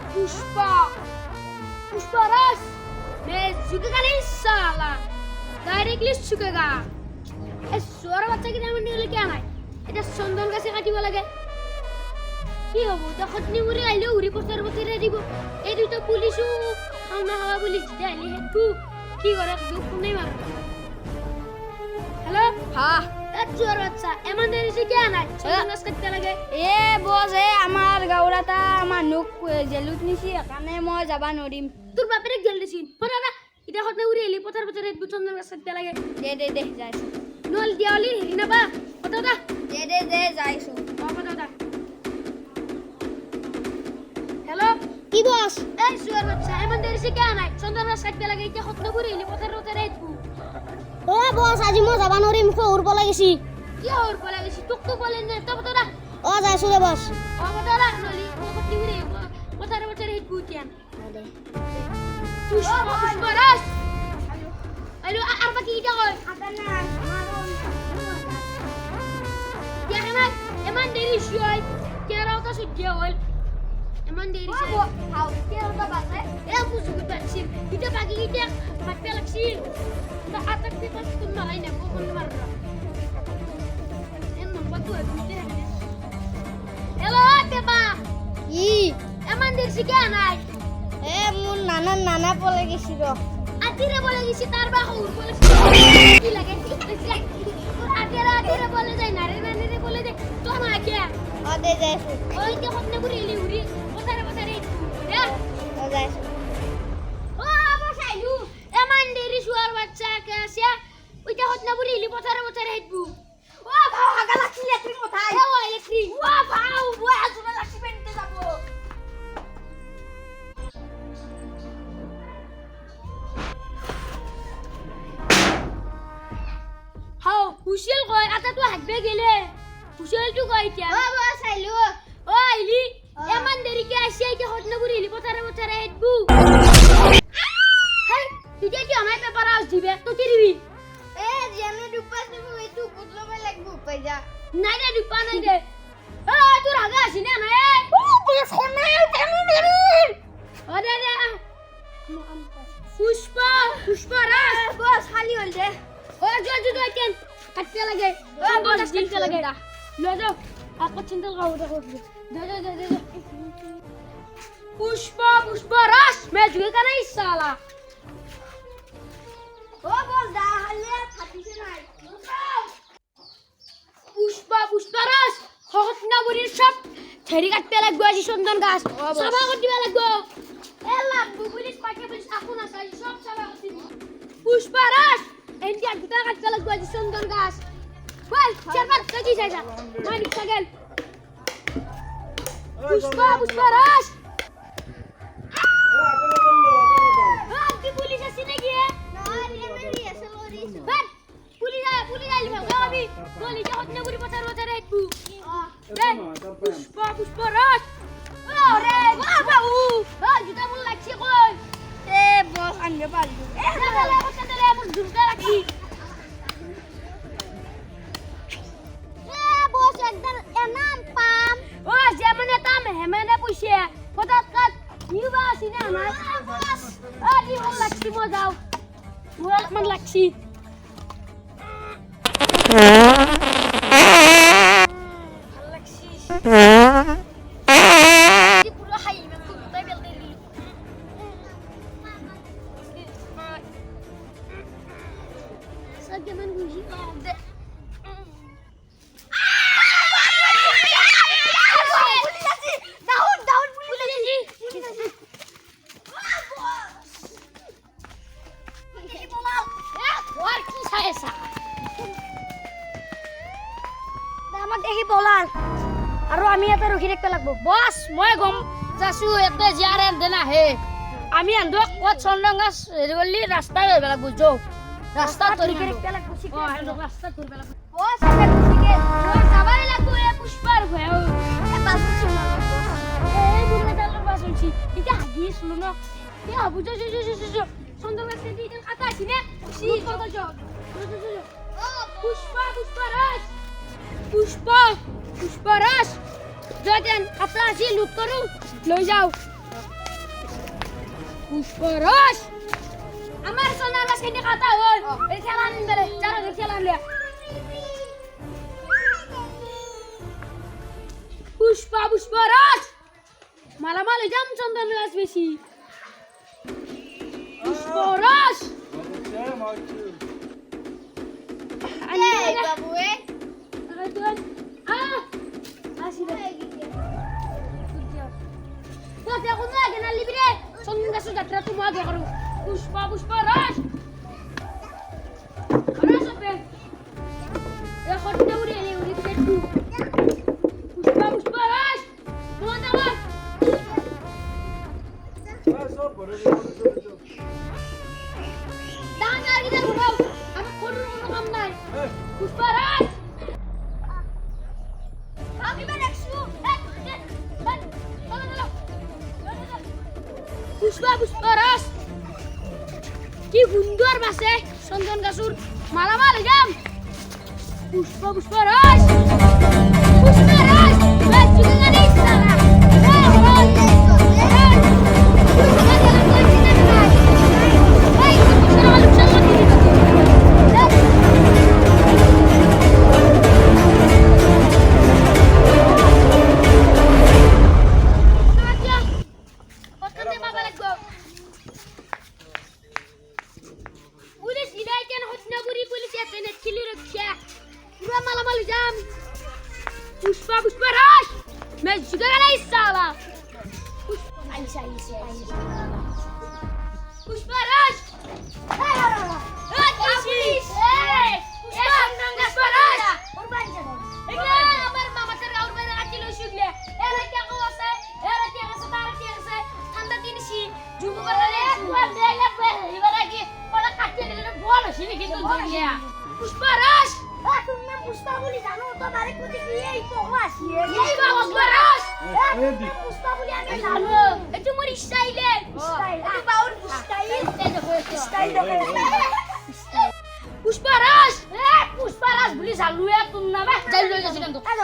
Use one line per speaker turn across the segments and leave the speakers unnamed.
पुष्पा पुष्पा रस मैं झुकेगा नहीं साला डायरेक्टली झुकेगा ए सोरा बच्चा की नाम নিলে কি নাই এটা চন্দন গাছে কাটিব লাগে কি হবো তখন নিউরি আইলে উড়ি পোস্টার বসিয়ে দিব এই দুটো পুলিশও খাওনা হাওয়া পুলিশ দিলে হেতু কি করে দুঃখ নেই মার হ্যালো
হ্যাঁ
চোর বাচ্চা এমন দেরিছে কি নাই চন্দন গাছ কাটতে লাগে
এ বস আমার গাওরাটা মানুক জেলুত নিছি এখানে মই যাবা নৰিম
তোর বাপেরে গেল দিছিন পড়া না এটা হতে উড়ি এলি পথার পথার এক চন্দন গাছ কাটতে লাগে
দে যাইছো
নল দিয়ালি হিনা বা কথা দা
দে যাইছো
কথা দা হ্যালো
কি বস
এই চোর বাচ্চা এমন দেরিছে কি নাই চন্দন গাছ কাটতে লাগে এটা হতে উড়ি এলি পথার পথার এক
ও বস আজি মই যাবা নৰিম খৌৰ পলা গেছি
কি ওর বলে গেছি টুক টুক বলেন না তো কথা দা
ও যাইছো রে বস
কথা দা নলি হতে উড়ি পথার পথার এক কুটিয়ান পুষ্পরাজ আলো আর বাকি এটা কই না এমন দেরি শুই কেরাও তো সুজিয়া হল এমন দেরি শুই
হাউ কেরাও তো বাসে
এ বুঝু পাচ্ছি এটা বাকি এটা মারতে লাগছি তো আটক দিতে তুমি মারাই না কোন মাররা এন নম্বর তো দিতে হবে হ্যালো পেপা
ই
এমন দেরি শিখে নাই
এ মোর নানা পলে গেছি র
আতিরে বলে গেছি তার বা হুর বলে কি লাগে আতিরে বলে যায় না রে বলে যায় তো না কে
ও দে যাইছো
ওই যে হতে পুরি এলি উড়ি বসারে এ
ও যাইছো
ও বসাইলু এমন দেরি শুয়ার বাচ্চা কে আসে ওইটা হতে পুরি এলি বসারে হেটবু ও ভাও আগা লাগছি ইলেকট্রিক কোথায় ও ইলেকট্রিক ও ভাও ও আজুনা লাগছি পেনতে যাব হাও হুশিয়াল কই আতা তো হাগবে গেলে হুশিয়াল তো কই কি
ও বস আইলু
ও আইলি এমন দেরি কে আসি কি হতে পুরি এলি বসারে হেটবু হেই তুই কি আমার পেপার আউস দিবে তো কি দিবি
এ যেনে ডুপাস দেব এইটু কুদলমে লাগবো পাইজা
নাই রে ডিপা নাই দে ও তোর আগে আসি না না ও বস না তেমন দেরি আরে রে পুষ্পা রাস
বস খালি হল দে
ও জো কেন কাটতে লাগে
ও বস
কাটতে লাগে লো যাও আপা চিন্তা করো দেখো দে পুষ্পা রাস मैं झुकेगा नहीं साला
ও বস দা হালে ফাটিছে নাই
পুষ্পা রাস হত না বুড়ির সব ছেড়ি কাটতে লাগবে আজি চন্দন গাছ সাবা করতে লাগবে এ লাগবে পুলিশ পাকে পুলিশ এখন আসে সব সাবা করতে পুষ্পা রাস ইন্ডিয়া গুটা কাটতে লাগবে আজি চন্দন গাছ বল চারবার কাজি যাইছা মানিক সাগেল পুষ্পা রাস কি পুলিশ আসে নাকি
না এমনি এসে লরিছো
বাট পুলিশ আইলি ভাই আমি বলি যে হত না বুড়ি পথার একটু পুষ্পা রাস ওরে বাবা জুতা মন লাগছে কই
এ বস আনবে পারলু
তাহলে আমার ঝুমকা রাখি
এ বস একদম এনাম পাম
ও যেমনে তাম হেমেনে পুষে হঠাৎ কাট নিবা আসি না আমার
বস
দি মন লাগছি মজাও মন লাগছি পুরো হাই মে কুত্তা বেলতে দিল সব যেমন বুঝি দে ডাউন
আমাক দেখি বলাল আৰু আমি এটা ৰখি থাকিব লাগব
বস মই গম যাসু এতে জিয়ারে দেনা হে আমি আন্দো কত চন্দঙ্গাস রেলি রাস্তা বেলা বুঝো রাস্তা তরি করে
থাকিব লাগব
ও আন্দো রাস্তা তরি বেলা
বস এটা গুছিকে
ওই সবাই লাগো এ পুষ্পার ভয়
এ বাসু শুনা
এই বুড়া দালর বাসুছি এটা হাগি শুনো না এ বুঝো চন্দঙ্গাস দিতে কথা আছে না সি কত যো পুষ্পা রাস জয়দেন আপনারা আসি লুট করুন লই যাও পুষ্পরাজ আমার সোনার গাছ কেটে খাতা হল এই খেলা নিন ধরে চারা খেলা নিয়ে পুষ্পরাজ মালামাল জাম চন্দন গাছ বেশি পুষ্পরাজ
বাবু এ
পুষ্পরাজ পুষ্পরাজ পুষ্পরাজ কি সুন্দর বাসে চন্দন গাছুর মালামাল যাম পুষ্পরাজ পুলিশ ইলাই কেন হতনাপুরি পুলিশ এখানে ছিলি রক্ষা পুরো মালামাল জাম পুষ্পরাজ मैं जुगेगा नहीं साला पुष्पराज पुलिस पुष्पराज আমার মামাটার গাউর বাইরে আকিল শুগলে এরা কি কওয়াছে এরা কি আছে তারা কি আছে ঠান্ডা দিনছি জুমু বলে কোন দেলে এবারে কি ওরা কাটিয়ে দিলে বল শুনি কিন্তু দুনিয়া পুষ্পরাজ তুমি নাম পুষ্পা বলি জানো তো তারে কোথা কি এই পগলাসি এই বাবা পুষ্পরাজ পুষ্পা বলি আমি জানো এটা মোর স্টাইলে এটা বাউর স্টাইল পুষ্পরাজ পুষ্পরাজ বলি জানো তুমি না যাই লই যাচ্ছি কিন্তু হ্যালো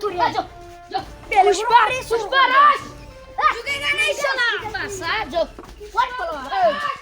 তুই যাও পুষ্পরাজ जुगेगा नहीं साला बस आ जो व्हाट बोलो